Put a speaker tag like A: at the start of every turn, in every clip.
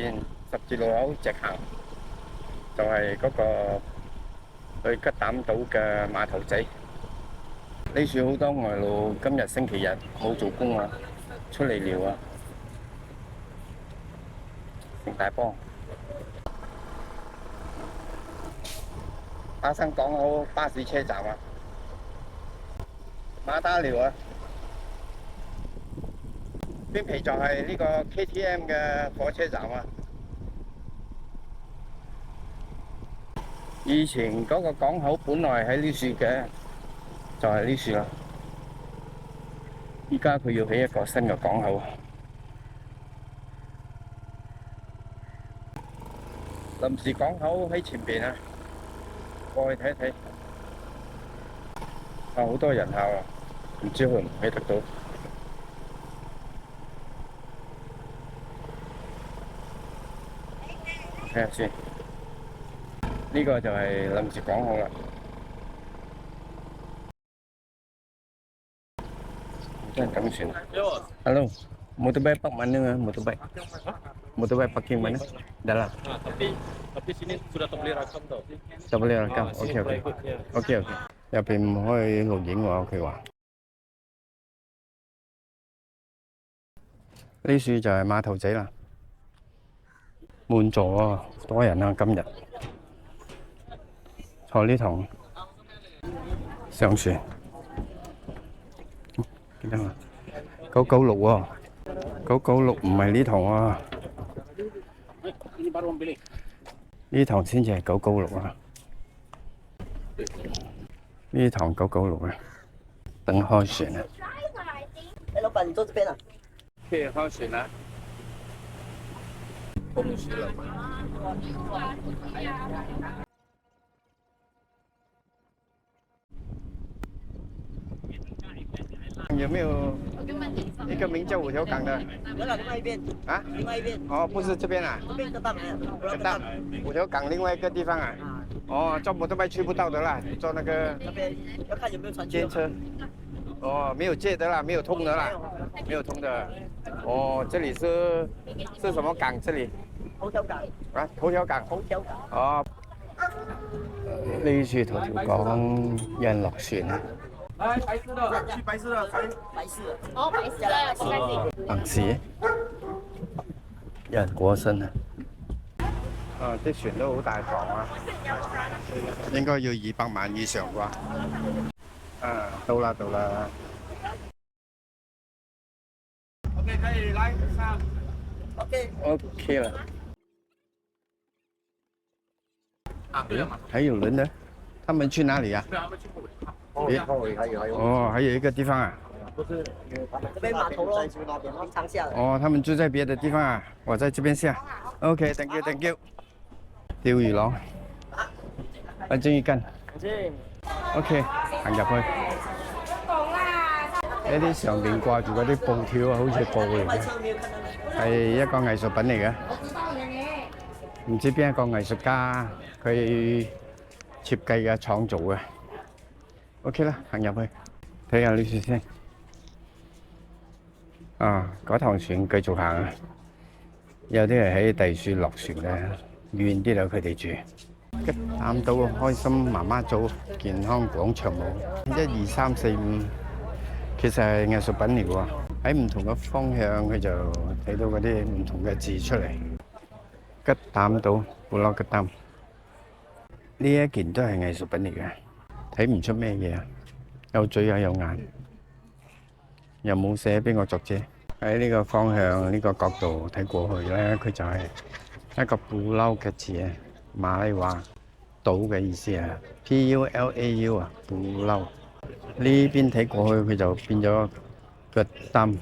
A: 線十字路口直行，就係嗰個去吉膽島嘅碼頭仔。呢處好多外勞今日星期日冇做工啊，出嚟撩啊，成大幫。巴生港口巴士車站啊，馬打寮啊，邊皮就係呢個 KTM 嘅火車站啊。以前嗰個港口本來喺呢處嘅，就係呢處啦。依家佢要起一個新嘅港口。臨時港口喺前邊啊，過去睇一睇。啊，好多人客啊，唔知去唔去得到。睇下先，呢個就係臨時港口啦。真係等船。Halo, motorbike park mana motorbike? Motorbike parking mana? Dalam.
B: Tapi sini sudah boleh rakam tau.
A: 就俾你啦，交。OK。入邊唔可以錄影喎，佢話。呢處就係碼頭仔啦，滿座啊，多人啊，今日坐呢趟上船。幾多啊？996喎，996唔係呢趟啊，呢趟先至係996啊，呢趟996啊，等開船啊。
C: 哎，老板，你坐这边啊？
A: 可以開船啦。空船了。有没有一个名叫五条港的？
C: 有了，另外一边
A: 啊？
C: 另外一边，
A: 哦，不是这边啊，
C: 这边个大门，
A: 个大五条港另外一个地方啊。哦，坐摩托车去不到的啦，坐那个
C: 那边要看有没有船
A: 电车。哦，没有借的啦，没有通的啦，没有通的。哦，这里是什么港？这里
C: 头条港
A: 啊，头条港。
C: 头条港。
A: 哦，呢處頭條港有人落船啊！
B: 来白色的，去白色的，
C: 白事，
D: 哦，白色的，不干净。
A: 白事，有人過身啊！啊，啲船都好大房啊，應該要200萬以上啩。啊，到啦到啦。
B: OK，可以来上。
C: OK，
A: OK 了。
B: 啊，对了嘛。
A: 還有人呢？他們去哪裡呀？
B: 对，他们去后尾。
A: 哦，還有一個地方啊。
B: 不是，
C: 这边码頭咯，平常下的。
A: 哦，他們住在別的地方啊，我在這邊下。OK，thank you，thank you。釣魚郎，我中意跟。OK，行入去。呢啲上邊掛住嗰啲布條啊，好似布嚟嘅，係一個藝術品嚟嘅。唔知邊一個藝術家佢設計嘅創造嘅。OK 啦，行入去睇下呢處先。啊，嗰趟船繼續行啊，有啲係喺第處落船嘅，遠啲啦佢哋住。吉膽島開心媽媽組健康廣場舞，1、2、3、4、5，其實係藝術品嚟嘅喎。喺唔同嘅方向，佢就睇到嗰啲唔同嘅字出嚟。吉膽島布洛吉丹呢一件都係藝術品嚟嘅，睇唔出咩嘢啊！有嘴又有眼，又冇寫邊個作者。喺呢個方向呢個角度睇過去咧，佢就係一個布撈嘅字啊，馬來話島嘅意思啊 ，PULAU 啊，布撈。呢邊睇過去佢就變咗吉丹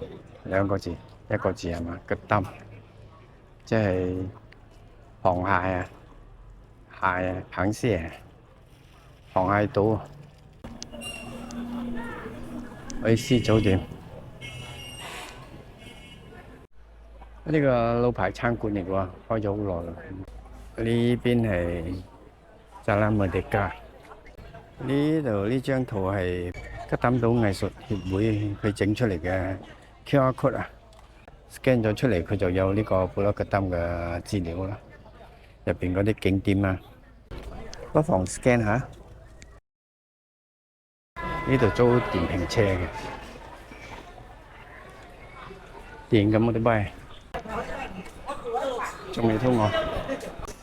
A: 兩個字，一個字係嘛？吉丹即係螃蟹啊，蟹啊，螃蟹啊，螃蟹島啊。AC 酒店呢個老牌餐館嚟喎，開咗好耐啦。呢邊係扎拉莫迪加，呢度呢張圖係吉膽島藝術協會佢整出嚟嘅 QR code 啊， ，scan 咗出嚟佢就有呢個布拉格丹嘅資料啦，入邊嗰啲景點啊，不妨 scan 下。呢度租電瓶車嘅，電咁我哋咪仲未通我。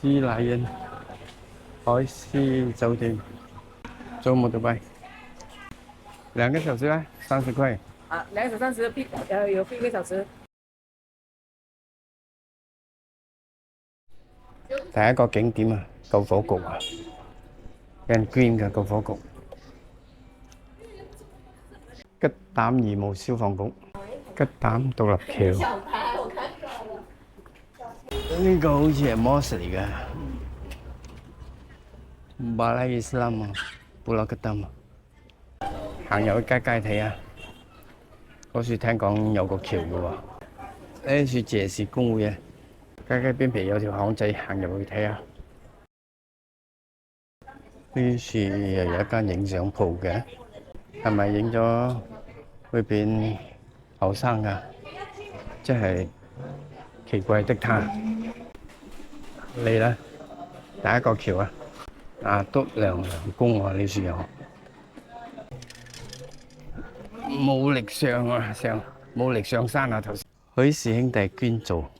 A: 斯乃因海獅酒店租摩托拜，2個小時啦，30塊。
E: 啊，2個小時必有1個小時。
A: 第一個景點啊，救火局啊 ，Van Green 嘅救火局。吉膽義務消防局，吉膽獨立橋。呢個好似係 mosque 嚟嘅，馬拉伊斯蘭啊，布拉吉丹啊。行入去街街睇下，嗰處聽講有個橋嘅喎。呢處謝氏公會啊，街街邊皮有條巷仔，行入去睇下。呢處又有一間影相鋪嘅，係咪影咗會變後生㗎？即係奇怪的他。嚟啦，第一個橋啊，亞篤梁公喎，呢處有武力上啊，武力上山啊！頭先許氏兄弟捐做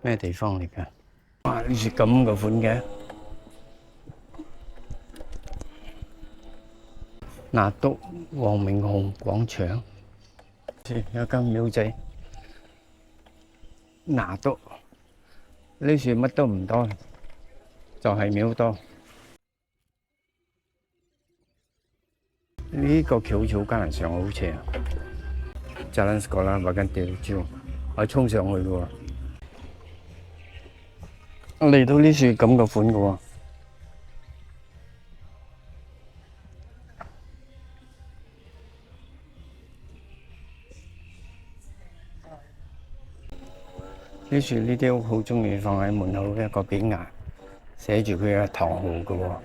A: 咩地方嚟㗎？哇！呢處咁個款嘅。拿督黃明雄廣場，有間廟仔。拿督呢處乜都唔多，就係廟多。呢個橋好似好艱難上，好斜啊！扎撚死個啦，揾緊吊橋，我衝上去嘅喎。嚟到呢處咁個款嘅喎。呢處呢啲屋好中意放喺門口一個匾額，寫住佢嘅堂號嘅喎。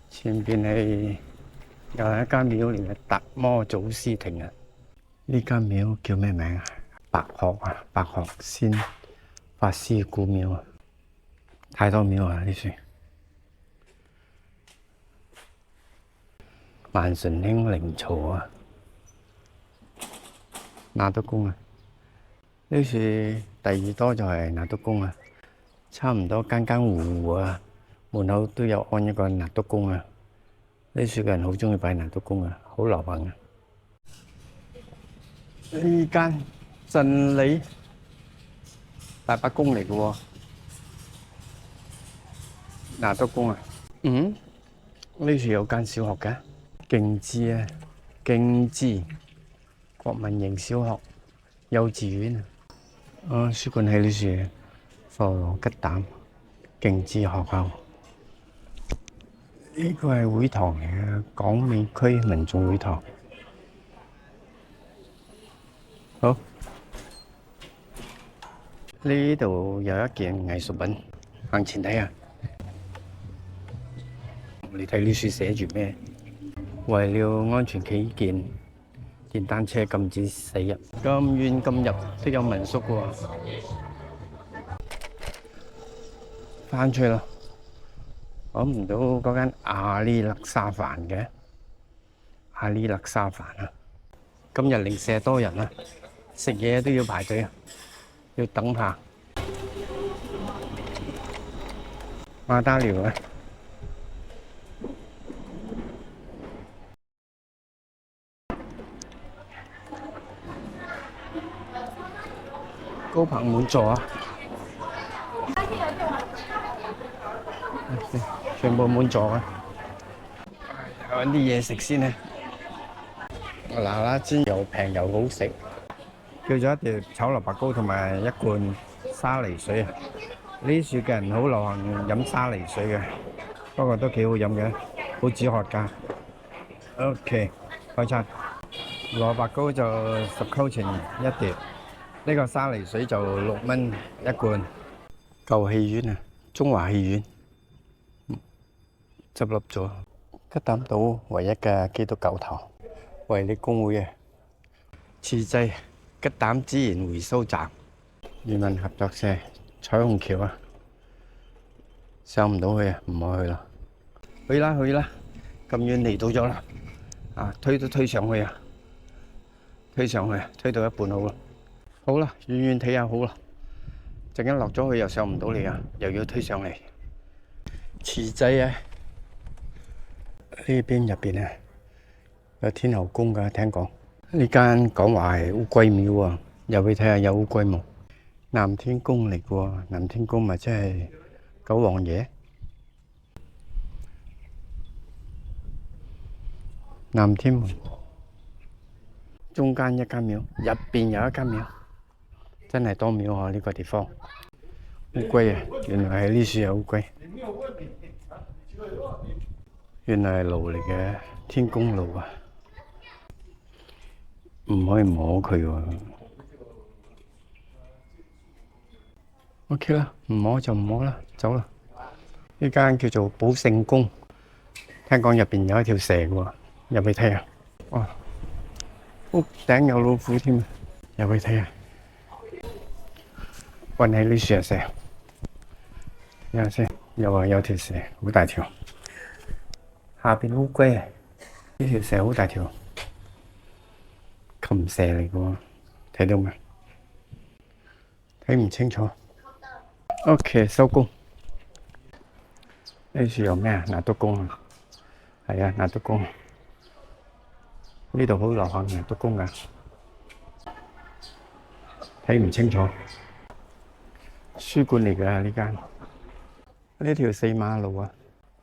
A: 前邊係又係一間廟嚟嘅，達摩祖師亭啊！呢間廟叫咩名啊？白鶴啊，白鶴仙法師古廟啊！太多廟啊！呢處萬順興靈曹啊，拿督公啊！呢處第二多就係拿督公啊，差唔多間間戶戶啊，門口都有安一個拿督公啊。呢處嘅人好中意拜拿督公啊，好流行啊。呢間鎮里大伯公嚟嘅喎，拿督公啊。呢處有間小學嘅，敬之啊，敬之國民型小學幼稚園啊。書館喺呢處，佛羅吉膽敬之學校。呢個係會堂嚟嘅，港美區民眾會堂。好，呢度有一件藝術品，行前睇下。你睇呢處寫住咩？為了安全起見，電單車禁止駛入。咁遠咁入都有民宿喎。翻出去啦！揾唔到嗰間阿里勒沙飯嘅阿里勒沙飯啊！今日零舍多人啊，食嘢都要排隊啊，要等下。馬達寮啊！高朋滿座啊！全部滿座啊！揾啲嘢食先啊！嗱嗱煎又平又好食，叫咗一碟炒蘿蔔糕同埋一罐沙梨水啊！呢處嘅人好流行飲沙梨水嘅，不過都幾好飲嘅，好止渴㗎。OK， 開餐，蘿蔔糕就10溝錢一碟，呢個沙梨水就6蚊一罐。舊戲院啊，中華戲院執笠咗。吉膽島唯一嘅基督教堂，衛理公會啊，慈濟吉膽資源回收站，漁民合作社彩虹橋啊，上唔到去啊，唔好去啦，去啦去啦，咁遠嚟到咗啦，啊推都推上去啊，推上去，推到一半好啦，好啦，遠遠睇下好啦，陣間落咗去又上唔到嚟啊，又要推上嚟，池仔啊，呢邊入邊啊有天后宮㗎，聽講。呢間講話係烏龜廟啊，入去睇下有烏龜冇？南天宮嚟嘅喎，南天宮咪即係九皇爺。南天門中間一間廟，入邊有一間廟，真係多廟啊！呢個地方烏龜啊，原來係呢樹有烏龜，原來係爐嚟嘅，天公爐啊！唔可以摸佢喎。OK 啦，唔摸就唔摸啦，走啦。呢間叫做寶聖宮，聽講入邊有一條蛇嘅喎，入去睇下。哇，屋頂有老虎添，入去睇下。運喺呢樹有蛇，睇下先。有啊，有條蛇，好大條。下邊烏龜啊，呢條蛇好大條。禽蛇嚟嘅喎，睇到未？睇唔清楚。OK， 收工。呢處有咩啊？拿督公啊，係啊，拿督公。呢度好流行拿督公㗎，睇唔清楚。書館嚟㗎呢間。呢條四馬路啊，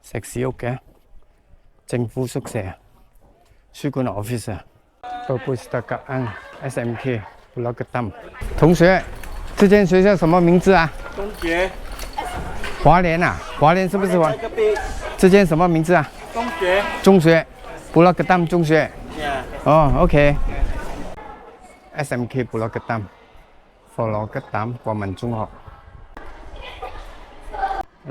A: 石屎屋嘅政府宿舍，書館 office 啊。Perpustakaan SMK Pulau Ketam。同学，这间学校什么名字啊？
B: 中学，
A: 华联啊，华联是不是华？这间什么名字啊？
B: 中学，
A: 中学，Pulau Ketam 中学。哦，OK。SMK Pulau Ketam Pulau Ketam 國民中學。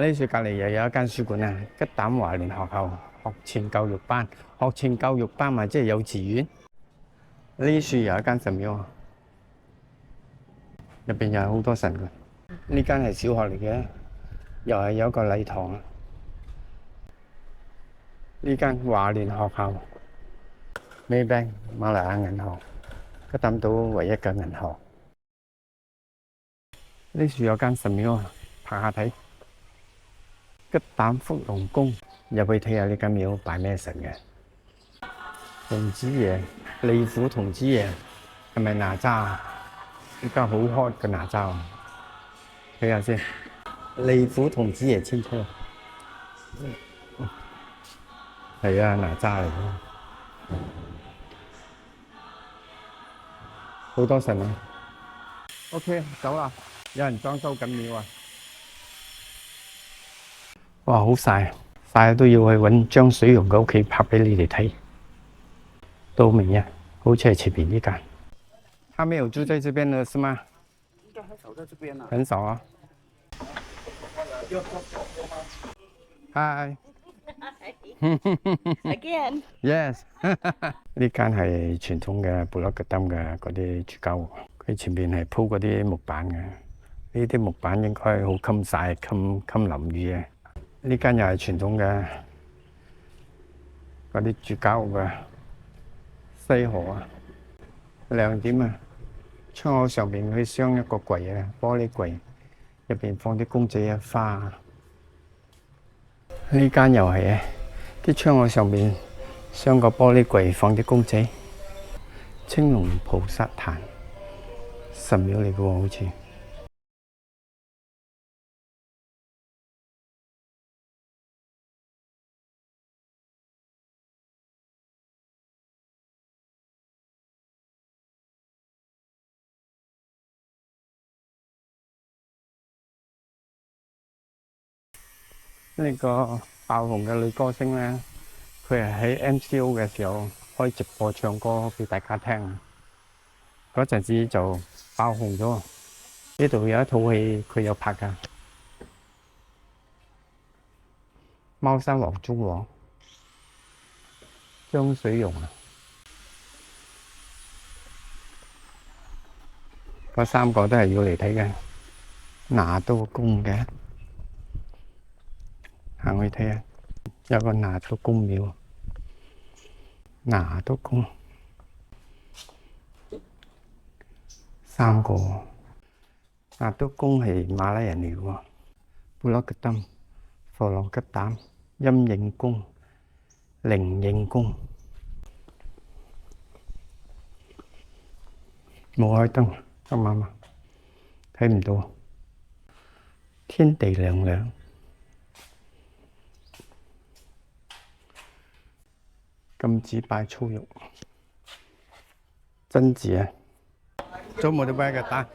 A: 呢處隔離又有一間書館啊，吉膽華聯學校學前教育班。學前教育班咪即係幼稚園。呢處有一間神廟啊，入邊又係好多神嘅。呢間係小學嚟嘅，又係有一個禮堂啊。呢間華聯學校 Maybank 馬來亞銀行，吉膽島唯一嘅銀行。呢處有間神廟啊，拍下睇。吉膽福隆宮，入去睇下呢間廟拜咩神嘅。童子爺，利虎童子爺係咪哪吒啊？依家好 hot 嘅哪吒啊！睇下先，利虎童子爺清楚。係啊，哪吒嚟嘅，好多神啊 ！OK， 走啦，有人裝修緊廟啊！哇，好曬，曬都要去揾張水溶嘅屋企拍俾你哋睇。到未啊？好似係前面呢間。他沒有住在這邊的是嗎？應該很少在這邊啊。很少啊。Hi。
D: Again。
A: Yes。呢間係傳統嘅布洛格登嘅嗰啲住家屋，佢前面係鋪嗰啲木板嘅。呢啲木板應該好襟曬、襟淋雨嘅。呢間又係傳統嘅嗰啲住家屋嘅。西河啊，亮點啊！窗口上面佢鑲一個櫃啊，玻璃櫃，入邊放啲公仔啊、花啊。呢間又係啊，啲窗口上面鑲個玻璃櫃，放啲公仔。青龍菩薩壇神廟嚟嘅喎，好似。呢個爆紅嘅女歌星咧，佢係喺 MCO 嘅時候開直播唱歌俾大家聽，嗰陣時就爆紅咗。呢度有一套戲佢有拍㗎，《貓山王中王》，張水溶啊。嗰3個都係要嚟睇嘅。拿督公嘅，行去睇下，有個拿督公廟。拿督公3個，拿督公係馬來人嚟嘅喎。布洛吉登、佛羅吉膽、陰應公、靈應公。冇開燈，今晚啊，睇唔到。天地亮亮，禁止擺粗肉，真字啊！租冇得威嘅單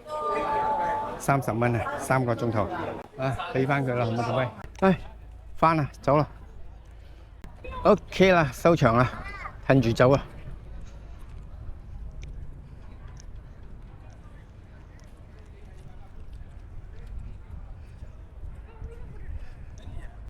A: ，30蚊啊，3個鐘頭啊，俾翻佢啦，冇得威。唉，翻啦，走啦。OK 啦，收場啦，趁住走啊！